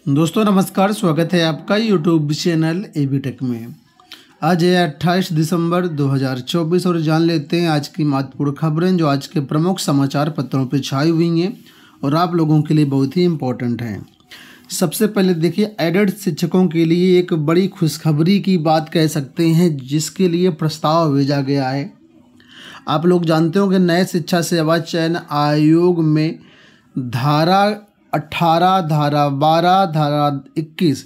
दोस्तों नमस्कार, स्वागत है आपका यूट्यूब चैनल एबी टेक में। आज है 28 दिसंबर 2024 और जान लेते हैं आज की महत्वपूर्ण खबरें जो आज के प्रमुख समाचार पत्रों पर छाई हुई हैं और आप लोगों के लिए बहुत ही इम्पोर्टेंट हैं। सबसे पहले देखिए, एडेड शिक्षकों के लिए एक बड़ी खुशखबरी की बात कह सकते हैं, जिसके लिए प्रस्ताव भेजा गया है। आप लोग जानते हो कि नए शिक्षा सेवा चयन आयोग में धारा 18, धारा 12, धारा 21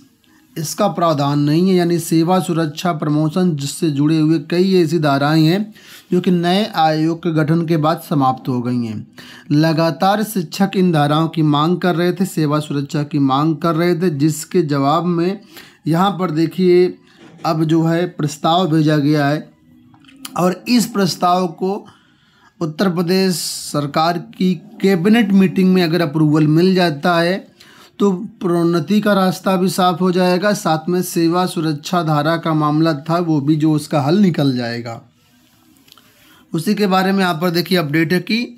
इसका प्रावधान नहीं है, यानी सेवा सुरक्षा प्रमोशन जिससे जुड़े हुए कई ऐसी धाराएं हैं जो कि नए आयोग के गठन के बाद समाप्त हो गई हैं। लगातार शिक्षक इन धाराओं की मांग कर रहे थे, सेवा सुरक्षा की मांग कर रहे थे, जिसके जवाब में यहाँ पर देखिए अब जो है प्रस्ताव भेजा गया है और इस प्रस्ताव को उत्तर प्रदेश सरकार की कैबिनेट मीटिंग में अगर अप्रूवल मिल जाता है तो प्रोन्नति का रास्ता भी साफ हो जाएगा, साथ में सेवा सुरक्षा धारा का मामला था वो भी जो उसका हल निकल जाएगा। उसी के बारे में यहाँ पर देखिए अपडेट है कि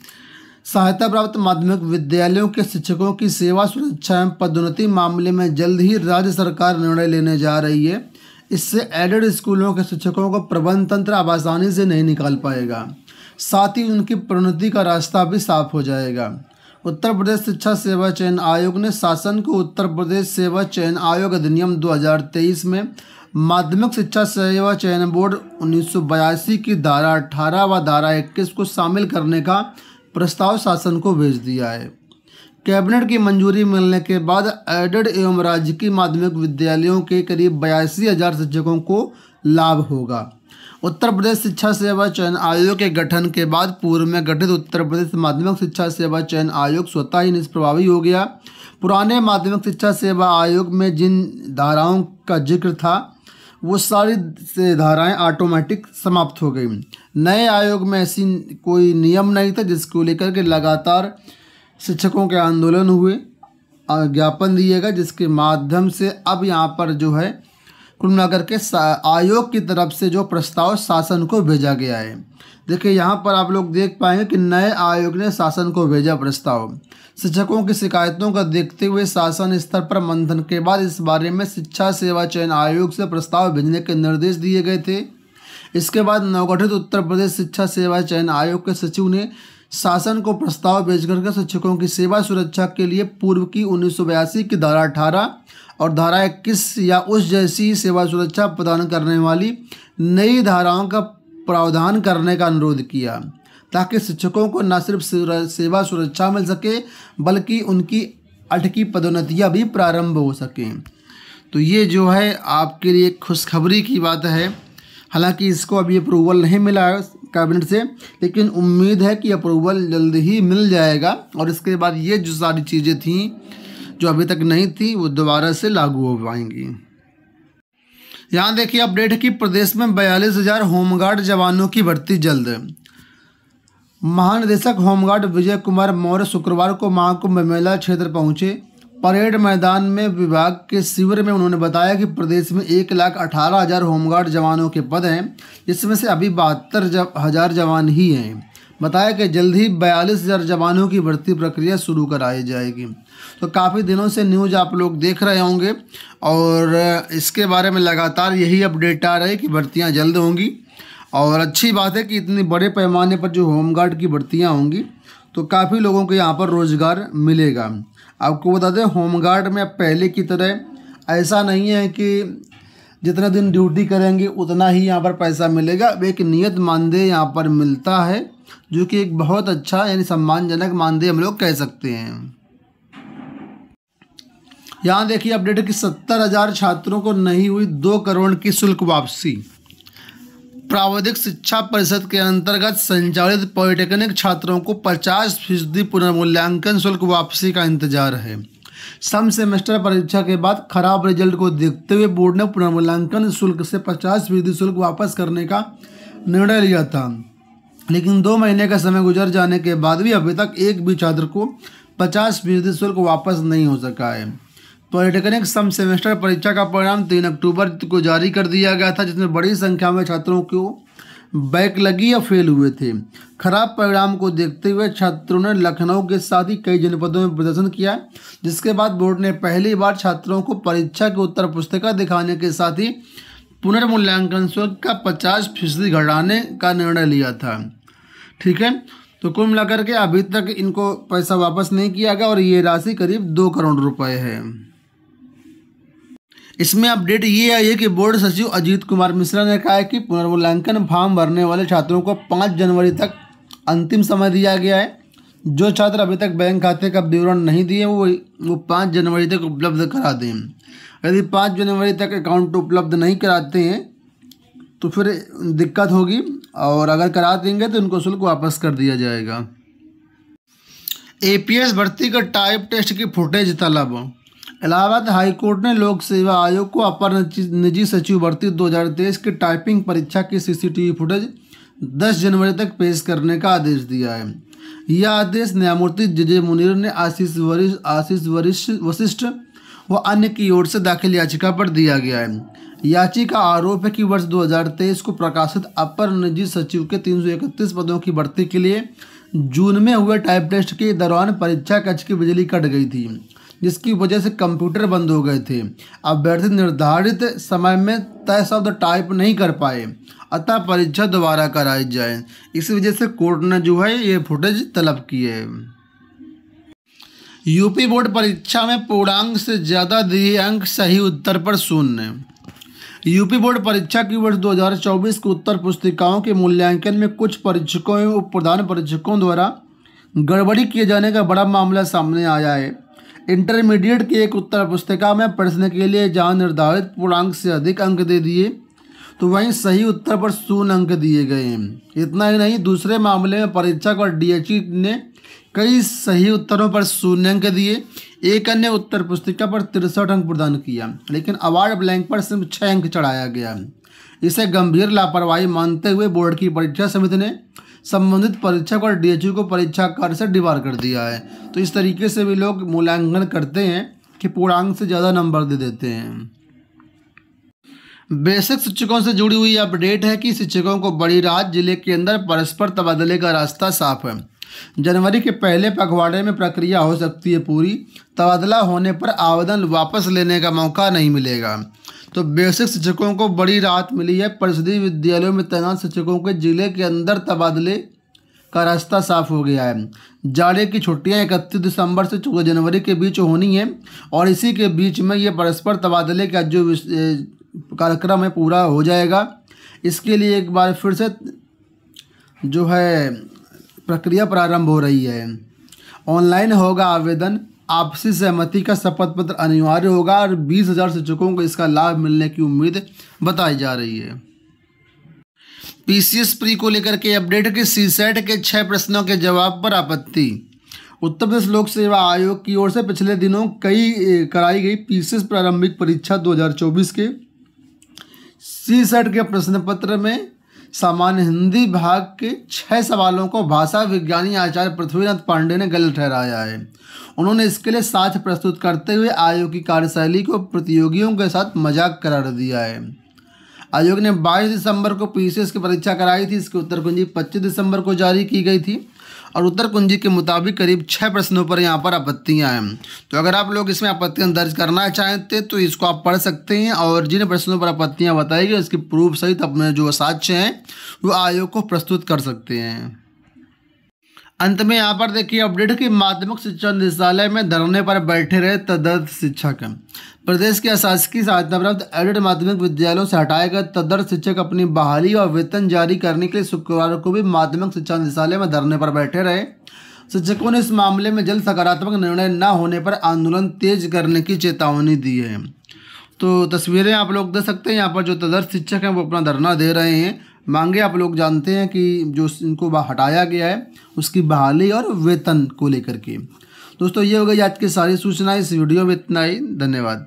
सहायता प्राप्त माध्यमिक विद्यालयों के शिक्षकों की सेवा सुरक्षा एवं पदोन्नति मामले में जल्द ही राज्य सरकार निर्णय लेने जा रही है। इससे एडेड स्कूलों के शिक्षकों को प्रबंध तंत्र अब आसानी से नहीं निकाल पाएगा, साथ ही उनकी प्रोन्नति का रास्ता भी साफ हो जाएगा। उत्तर प्रदेश शिक्षा सेवा चयन आयोग ने शासन को उत्तर प्रदेश सेवा चयन आयोग अधिनियम 2023 में माध्यमिक शिक्षा सेवा चयन बोर्ड 1982 की धारा 18 व धारा 21 को शामिल करने का प्रस्ताव शासन को भेज दिया है। कैबिनेट की मंजूरी मिलने के बाद एडेड एवं राजकीय माध्यमिक विद्यालयों के करीब 82,000 शिक्षकों को लाभ होगा। उत्तर प्रदेश शिक्षा सेवा चयन आयोग के गठन के बाद पूर्व में गठित उत्तर प्रदेश माध्यमिक शिक्षा सेवा चयन आयोग स्वतः ही निष्प्रभावी हो गया। पुराने माध्यमिक शिक्षा सेवा आयोग में जिन धाराओं का जिक्र था वो सारी धाराएं ऑटोमेटिक समाप्त हो गई। नए आयोग में ऐसी कोई नियम नहीं था, जिसको लेकर के लगातार शिक्षकों के आंदोलन हुए, ज्ञापन दिए गए, जिसके माध्यम से अब यहाँ पर जो है कुल मिलाकर के आयोग की तरफ से जो प्रस्ताव शासन को भेजा गया है। देखिए यहाँ पर आप लोग देख पाएंगे कि नए आयोग ने शासन को भेजा प्रस्ताव। शिक्षकों की शिकायतों का देखते हुए शासन स्तर पर मंथन के बाद इस बारे में शिक्षा सेवा चयन आयोग से प्रस्ताव भेजने के निर्देश दिए गए थे। इसके बाद नवगठित उत्तर प्रदेश शिक्षा सेवा चयन आयोग के सचिव ने शासन को प्रस्ताव भेज करके शिक्षकों की सेवा सुरक्षा के लिए पूर्व की 1982 की धारा 18 और धारा 21 या उस जैसी सेवा सुरक्षा प्रदान करने वाली नई धाराओं का प्रावधान करने का अनुरोध किया, ताकि शिक्षकों को न सिर्फ सेवा सुरक्षा मिल सके बल्कि उनकी अटकी पदोन्नतियां भी प्रारंभ हो सकें। तो ये जो है आपके लिए खुशखबरी की बात है। हालांकि इसको अभी अप्रूवल नहीं मिला है कैबिनेट से, लेकिन उम्मीद है कि अप्रूवल जल्द ही मिल जाएगा और इसके बाद ये जो सारी चीज़ें थीं जो अभी तक नहीं थी वो दोबारा से लागू हो पाएंगी। यहाँ देखिए अपडेट है कि प्रदेश में 42,000 होमगार्ड जवानों की भर्ती जल्द। महानिदेशक होमगार्ड विजय कुमार मौर्य शुक्रवार को महाकुंभ मेला क्षेत्र पहुंचे। परेड मैदान में विभाग के शिविर में उन्होंने बताया कि प्रदेश में 1,18,000 होमगार्ड जवानों के पद हैं, जिसमें से अभी 72,000 जवान ही हैं। बताया कि जल्द ही 42,000 जवानों की भर्ती प्रक्रिया शुरू कराई जाएगी। तो काफ़ी दिनों से न्यूज़ आप लोग देख रहे होंगे और इसके बारे में लगातार यही अपडेट आ रहा है कि भर्तियां जल्द होंगी और अच्छी बात है कि इतनी बड़े पैमाने पर जो होमगार्ड की भर्तियां होंगी तो काफ़ी लोगों को यहाँ पर रोज़गार मिलेगा। आपको बता दें, होमगार्ड में अब पहले की तरह ऐसा नहीं है कि जितना दिन ड्यूटी करेंगे उतना ही यहाँ पर पैसा मिलेगा। एक नियत मानदेय यहाँ पर मिलता है, जो कि एक बहुत अच्छा यानी सम्मानजनक मानदेय हम लोग कह सकते हैं। यहाँ देखिए अपडेट है कि 70,000 छात्रों को नहीं हुई 2 करोड़ की शुल्क वापसी। प्रावधिक शिक्षा परिषद के अंतर्गत संचालित पॉलिटेक्निक छात्रों को 50% पुनर्मूल्यांकन शुल्क वापसी का इंतजार है। सम सेमेस्टर परीक्षा के बाद खराब रिजल्ट को देखते हुए बोर्ड ने पुनर्मूल्यांकन शुल्क से 50% शुल्क वापस करने का निर्णय लिया था, लेकिन 2 महीने का समय गुजर जाने के बाद भी अभी तक एक भी छात्र को 50% शुल्क वापस नहीं हो सका है। पॉलिटेक्निक सम सेमेस्टर परीक्षा का परिणाम 3 अक्टूबर को जारी कर दिया गया था, जिसमें बड़ी संख्या में छात्रों को बैक लगी या फेल हुए थे। खराब परिणाम को देखते हुए छात्रों ने लखनऊ के साथ ही कई जनपदों में प्रदर्शन किया, जिसके बाद बोर्ड ने पहली बार छात्रों को परीक्षा की उत्तर पुस्तिका दिखाने के साथ ही पुनर्मूल्यांकन शुल्क का 50% घटाने का निर्णय लिया था। ठीक है, तो कुल मिलाकर के अभी तक इनको पैसा वापस नहीं किया गया और ये राशि करीब 2 करोड़ रुपए है। इसमें अपडेट ये आई है कि बोर्ड सचिव अजीत कुमार मिश्रा ने कहा है कि पुनर्मूल्यांकन फॉर्म भरने वाले छात्रों को 5 जनवरी तक अंतिम समय दिया गया है। जो छात्र अभी तक बैंक खाते का विवरण नहीं दिए वो 5 जनवरी तक उपलब्ध करा दें। यदि 5 जनवरी तक अकाउंट उपलब्ध नहीं कराते हैं तो फिर दिक्कत होगी, और अगर करा देंगे तो उनको शुल्क वापस कर दिया जाएगा। एपीएस भर्ती का टाइप टेस्ट की फुटेज तलब। इलाहाबाद हाईकोर्ट ने लोक सेवा आयोग को अपर निजी सचिव भर्ती 2023 की टाइपिंग परीक्षा की सीसीटीवी फुटेज 10 जनवरी तक पेश करने का आदेश दिया है। यह आदेश न्यायमूर्ति जे मुनीर ने आशीष वशिष्ठ व अन्य की ओर से दाखिल याचिका पर दिया गया है। याचिका आरोप है कि वर्ष 2023 को प्रकाशित अपर निजी सचिव के 331 पदों की भर्ती के लिए जून में हुए टाइप टेस्ट के दौरान परीक्षा कक्ष की बिजली कट गई थी, जिसकी वजह से कंप्यूटर बंद हो गए थे। अभ्यर्थी निर्धारित समय में तय शब्द टाइप नहीं कर पाए, अतः परीक्षा दोबारा कराई जाए। इस वजह से कोर्ट ने जो है ये फुटेज तलब की है। यूपी बोर्ड परीक्षा में पूर्णांक से ज़्यादा दिए अंक, सही उत्तर पर 0। यूपी बोर्ड परीक्षा की वर्ष 2024 की उत्तर पुस्तिकाओं के मूल्यांकन में कुछ परीक्षकों एवं उप प्रधान परीक्षकों द्वारा गड़बड़ी किए जाने का बड़ा मामला सामने आया है। इंटरमीडिएट की एक उत्तर पुस्तिका में प्रश्न के लिए जहां निर्धारित पूर्णांक से अधिक अंक दे दिए तो वहीं सही उत्तर पर 0 अंक दिए गए हैं। इतना ही नहीं, दूसरे मामले में परीक्षक और डीएचई ने कई सही उत्तरों पर 0 अंक दिए। एक अन्य उत्तर पुस्तिका पर 63 अंक प्रदान किया, लेकिन अवार्ड ब्लैंक पर सिर्फ 6 अंक चढ़ाया गया। इसे गंभीर लापरवाही मानते हुए बोर्ड की परीक्षा समिति ने संबंधित परीक्षक और डीएचयू को परीक्षा कार्य से डिबार कर दिया है। तो इस तरीके से भी लोग मूल्यांकन करते हैं कि पूर्णांक से ज़्यादा नंबर दे देते हैं। बेसिक शिक्षकों से जुड़ी हुई अपडेट है कि शिक्षकों को बड़ी राहत, जिले के अंदर परस्पर तबादले का रास्ता साफ है। जनवरी के पहले पखवाड़े में प्रक्रिया हो सकती है पूरी। तबादला होने पर आवेदन वापस लेने का मौका नहीं मिलेगा। तो बेसिक शिक्षकों को बड़ी राहत मिली है। परिषदीय विद्यालयों में तैनात शिक्षकों के जिले के अंदर तबादले का रास्ता साफ हो गया है। जाड़े की छुट्टियां 31 दिसंबर से 14 जनवरी के बीच होनी है और इसी के बीच में ये परस्पर तबादले का जो कार्यक्रम है पूरा हो जाएगा। इसके लिए एक बार फिर से जो है प्रक्रिया प्रारंभ हो रही है। ऑनलाइन होगा आवेदन, आपसी सहमति का शपथ पत्र अनिवार्य होगा और 20,000 शिक्षकों को इसका लाभ मिलने की उम्मीद बताई जा रही है। पीसीएस प्री को लेकर के अपडेट के सीसेट के 6 प्रश्नों के जवाब पर आपत्ति। उत्तर प्रदेश लोक सेवा आयोग की ओर से पिछले दिनों कराई गई पीसीएस प्रारंभिक परीक्षा 2024 के सीसेट के प्रश्न पत्र में सामान्य हिंदी भाग के 6 सवालों को भाषा विज्ञानी आचार्य पृथ्वीनाथ पांडे ने गलत ठहराया है। उन्होंने इसके लिए साक्ष्य प्रस्तुत करते हुए आयोग की कार्यशैली को प्रतियोगियों के साथ मजाक करार दिया है। आयोग ने 22 दिसंबर को पीसीएस की परीक्षा कराई थी। इसकी उत्तर कुंजी 25 दिसंबर को जारी की गई थी और उत्तर कुंजी के मुताबिक करीब 6 प्रश्नों पर यहाँ पर आपत्तियाँ हैं। तो अगर आप लोग इसमें आपत्तियाँ दर्ज करना चाहते तो इसको आप पढ़ सकते हैं और जिन प्रश्नों पर आपत्तियाँ बताई गई उसकी प्रूफ सहित अपने जो साक्ष्य हैं वो आयोग को प्रस्तुत कर सकते हैं। अंत में यहाँ पर देखिए अपडेट कि माध्यमिक शिक्षा निदेशालय में धरने पर बैठे रहे तदर्थ शिक्षक। प्रदेश के अशासकीय सहायता प्राप्त एडेड माध्यमिक विद्यालयों से हटाए गए तदर्थ शिक्षक अपनी बहाली और वेतन जारी करने के लिए शुक्रवार को भी माध्यमिक शिक्षा निदेशालय में धरने पर बैठे रहे। शिक्षकों ने इस मामले में जल्द सकारात्मक निर्णय न होने पर आंदोलन तेज करने की चेतावनी दी है। तो तस्वीरें आप लोग देख सकते हैं। यहाँ पर जो तदर्थ शिक्षक हैं वो अपना धरना दे रहे हैं। मांगे आप लोग जानते हैं कि जो इनको हटाया गया है उसकी बहाली और वेतन को लेकर के। दोस्तों ये हो गई आज की सारी सूचनाएं। इस वीडियो में इतना ही। धन्यवाद।